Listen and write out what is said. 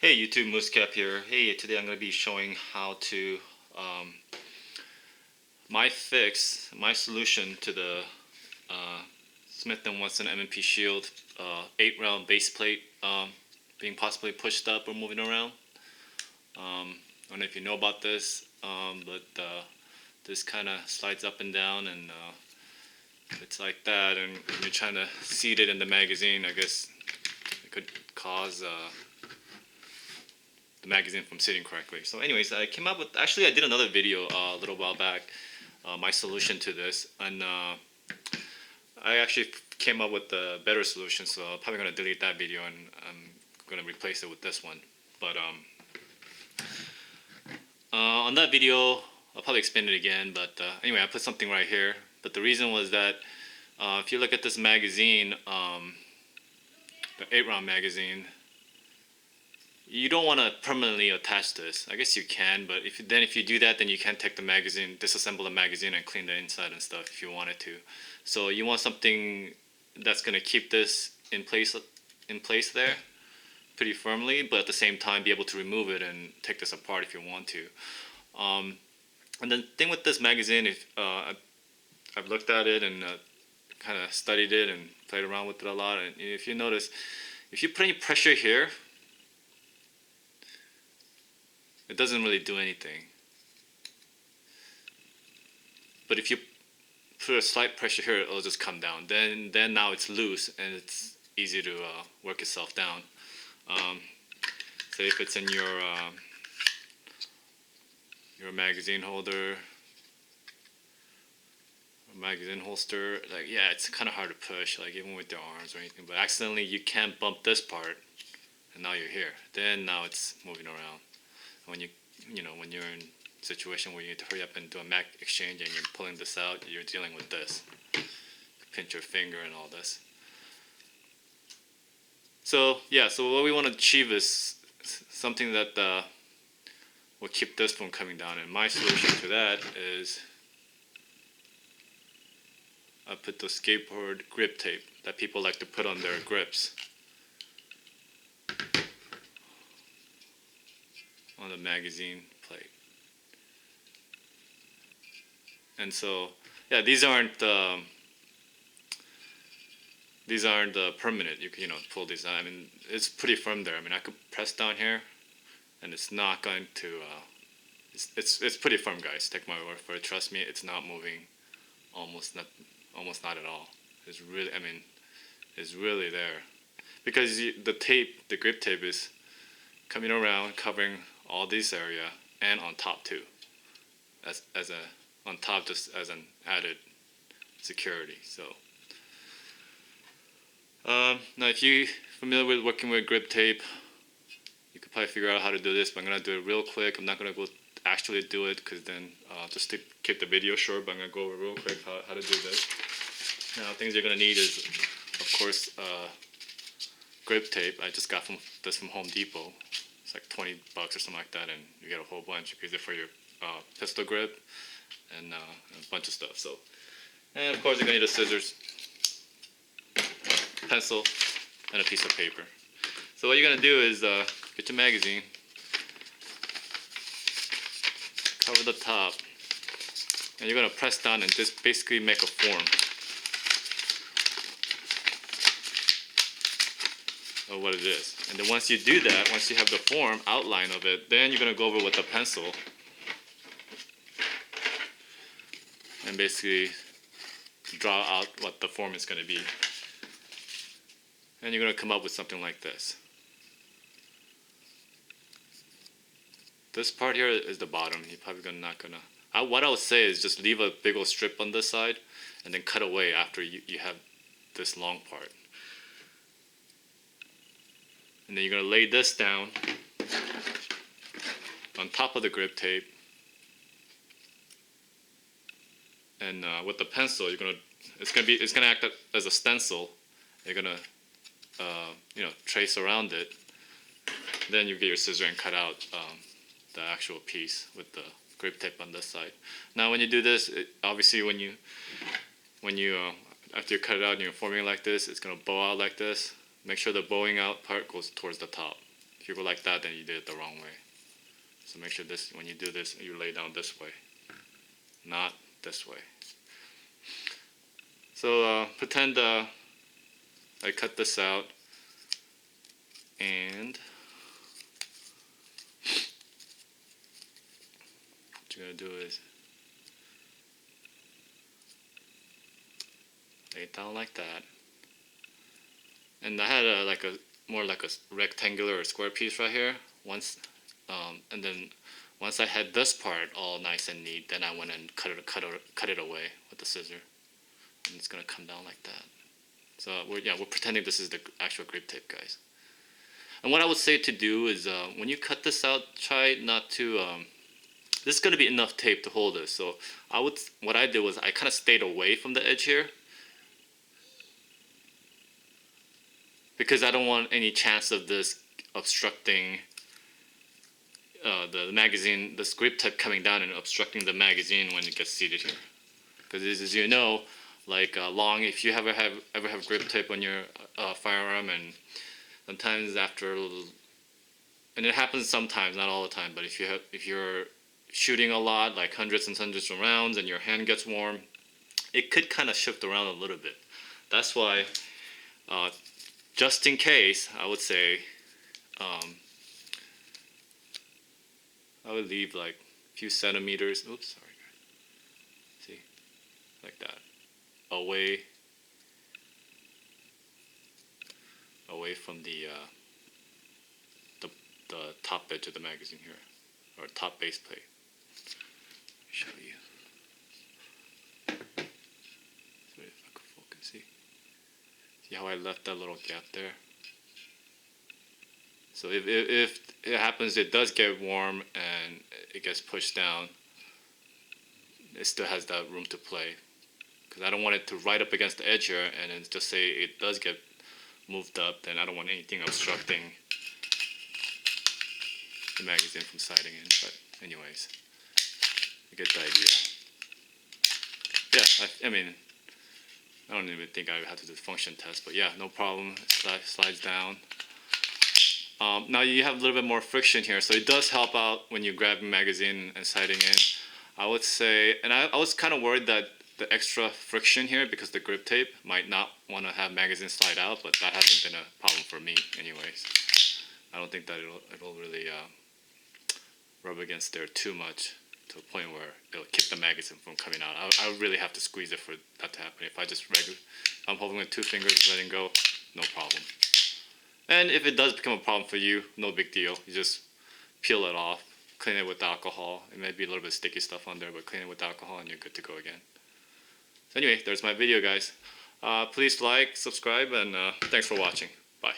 Hey YouTube, Moosecap here. Hey, today I'm going to be showing how to um, my solution to the uh, Smith & Wesson M&P Shield 8-round base plate being possibly pushed up or moving around. I don't know if you know about this, but this kind of slides up and down, and it's like that. And when you're trying to seat it in the magazine, I guess it could cause the magazine from sitting correctly. So anyways, I came up with, actually I did another video a little while back, my solution to this, and I actually came up with a better solution, so I'm probably going to delete that video and I'm going to replace it with this one. But on that video, I'll probably explain it again, but anyway, I put something right here. But the reason was that if you look at this magazine, the 8-round magazine, you don't want to permanently attach this. I guess you can, but if you do that, then you can't take the magazine, disassemble the magazine, and clean the inside and stuff if you wanted to. So you want something that's gonna keep this in place there pretty firmly, but at the same time be able to remove it and take this apart if you want to. And the thing with this magazine, if I've looked at it and kind of studied it and played around with it a lot, and if you notice, if you put any pressure here, it doesn't really do anything. But if you put a slight pressure here, it'll just come down. Then now it's loose and it's easy to work itself down. Say if it's in your magazine holder, magazine holster, like, yeah, it's kind of hard to push, like even with your arms or anything. But accidentally you can't bump this part, and now you're here. Then now it's moving around. When when you're in a situation where you need to hurry up and do a Mac exchange and you're pulling this out, you're dealing with this. Pinch your finger and all this. So yeah, so what we want to achieve is something that will keep this from coming down. And my solution to that is I put the skateboard grip tape that people like to put on their grips on the magazine plate. And so, yeah, these aren't permanent. You can pull these out. I mean, it's pretty firm there. I mean, I could press down here, and it's not going to. It's pretty firm, guys. Take my word for it. Trust me, it's not moving. Almost not at all. It's really, I mean, it's really there, because the grip tape is coming around, covering all this area and on top too, on top, just as an added security. So now if you're familiar with working with grip tape, you could probably figure out how to do this, but I'm gonna do it real quick. I'm not gonna go actually do it, because then just to keep the video short, but I'm gonna go over real quick how to do this. Now, things you're gonna need is, of course, grip tape. I just got this from Home Depot. It's like $20 or something like that, and you get a whole bunch. You can use it for your pistol grip and a bunch of stuff. So, and of course, you're gonna need a scissors, pencil, and a piece of paper. So what you're gonna do is get your magazine, cover the top, and you're gonna press down and just basically make a form of what it is. And then once you do that, once you have the form outline of it, then you're gonna go over with a pencil and basically draw out what the form is gonna be. And you're gonna come up with something like this. This part here is the bottom. You're probably not gonna. What I would say is just leave a big old strip on this side, and then cut away after you have this long part. And then you're gonna lay this down on top of the grip tape, and with the pencil, it's gonna act as a stencil. You're gonna trace around it. Then you get your scissor and cut out the actual piece with the grip tape on this side. Now, when you do this, obviously when you after you cut it out and you're forming it like this, it's gonna bow out like this. Make sure the bowing out part goes towards the top. If you go like that, then you did it the wrong way. So make sure this, when you do this, you lay down this way, not this way. So pretend I cut this out, and what you're gonna do is lay it down like that. And I had more like a rectangular or square piece right here. And then once I had this part all nice and neat, then I went and cut it away with the scissor, and it's gonna come down like that. So we're pretending this is the actual grip tape, guys. And what I would say to do is when you cut this out, try not to. This is gonna be enough tape to hold this. So what I did was I kind of stayed away from the edge here, because I don't want any chance of this obstructing the magazine, the grip tape coming down and obstructing the magazine when it gets seated here. Because as you know, like if you ever have grip tape on your firearm, and sometimes and it happens sometimes, not all the time, but if you're shooting a lot, like hundreds and hundreds of rounds, and your hand gets warm, it could kind of shift around a little bit. That's why, just in case, I would say, I would leave like a few centimeters. Oops, sorry guys. See, like that, away from the top edge of the magazine here, or top base plate. Let me show you. See if I can focus. See how I left that little gap there? So if it happens, it does get warm and it gets pushed down, it still has that room to play. Because I don't want it to right up against the edge here, and then just say it does get moved up, then I don't want anything obstructing the magazine from sighting in. But anyways, you get the idea. Yeah, I mean, I don't even think I have to do the function test, but yeah, no problem. It slides down. Now you have a little bit more friction here, so it does help out when you grab a magazine and sighting in. I would say, and I was kind of worried that the extra friction here, because the grip tape might not want to have magazine slide out, but that hasn't been a problem for me anyways. I don't think that it'll really rub against there too much to a point where it'll keep the magazine from coming out. I would really have to squeeze it for that to happen. If I'm holding with 2 fingers, letting go, no problem. And if it does become a problem for you, no big deal. You just peel it off, clean it with alcohol. It may be a little bit sticky stuff on there, but clean it with alcohol and you're good to go again. So anyway, there's my video, guys. Please like, subscribe, and thanks for watching. Bye.